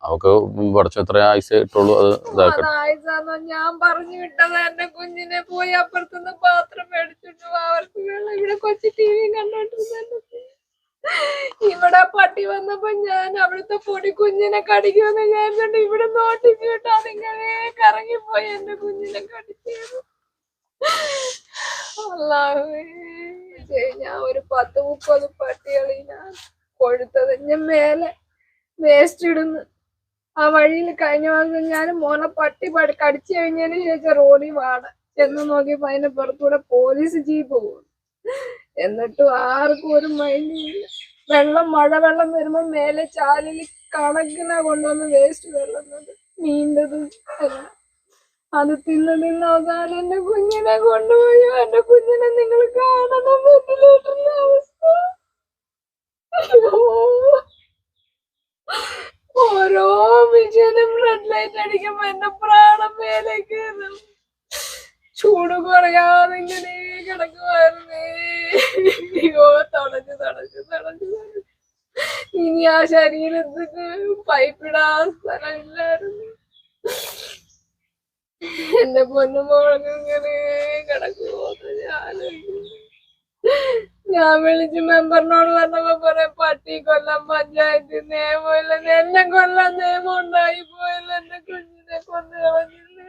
അവക്ക് പഠിച്ച എത്ര ആയുസ് ഇട്ടുള്ളൂ അത് ഇതാക്കട്ടെ. ഞാൻ പറഞ്ഞു വിട്ടത് എന്റെ കുഞ്ഞിനെ പോയി അപ്പുറത്തുനിന്ന് പാത്രം മേടിച്ചിട്ടു അവർക്ക് ഇവിടെ കൊച്ചു ടി വി കണ്ടോണ്ടിരുന്നു. ഇവിടെ പട്ടി വന്നപ്പോ ഞാൻ അവിടുത്തെ പൊടി കുഞ്ഞിനെ കടിക്കുമെന്ന് വിചാരിച്ചിട്ട് ഇവിടെ നോട്ടിച്ച് വിട്ടാ നിങ്ങളെ കറങ്ങിപ്പോയി എന്റെ കുഞ്ഞിനെ കടിച്ചത്. അല്ലാഹുവേ, ഞാൻ ഒരു 10-30 പട്ടികളെ ഞാൻ കൊഴുത്തത് ഞാൻ മേലെ വേസ്റ്റ് ഇടുന്നു. ആ വഴിയിൽ കഴിഞ്ഞ മാസം ഞാൻ മോനെ പട്ടി കടിച്ചു കഴിഞ്ഞതിന് ശേഷം റോഡിൽ ചെന്ന് നോക്കിയപ്പോ അതിന്റെ പുറത്തൂടെ പോലീസ് ജീപ്പ് പോകും. എന്നിട്ടും ആർക്കും ഒരു മൈൻഡില്ല. മഴവെള്ളം വരുമ്പോ മേലെ ചാലിൽ കണക്കിനാ കൊണ്ടുവന്ന് വേസ്റ്റ് വെള്ളുന്നത്, നീണ്ടതും എല്ലാം. അത് തിന്ന് അവസാനം എന്റെ കുഞ്ഞിനെ കൊണ്ടുപോയി. എന്റെ കുഞ്ഞിനെ നിങ്ങൾ കാണണം, വെന്റിലേറ്ററിന്റെ അവസ്ഥ. ഓരോ വിഷയനും റെഡ് ലൈറ്റ് അടിക്കുമ്പോ എന്റെ പ്രാണം മേലെ കയറും. ചൂട് കുറയാതെ ഇങ്ങനെ കിടക്കുമായിരുന്നേ. അയ്യോ, തടഞ്ഞു. ഇനി ആ ശരീരത്തിന് പൈപ്പിടാൻ സ്ഥലമില്ലായിരുന്നു. എന്റെ പൊന്നുമോൾക്ക് ഇങ്ങനെ കിടക്കുമോ ഞാൻ വിളിച്ച് മെമ്പറിനോട് പറഞ്ഞപ്പോ പറയാം, പട്ടി കൊല്ലാൻ പഞ്ചായത്ത് നിയമമില്ല, എന്നെ കൊല്ലാൻ നിയമം ഉണ്ടായി പോയില്ല, എന്റെ കുഞ്ഞിനെ കൊന്നു കളഞ്ഞില്ലേ.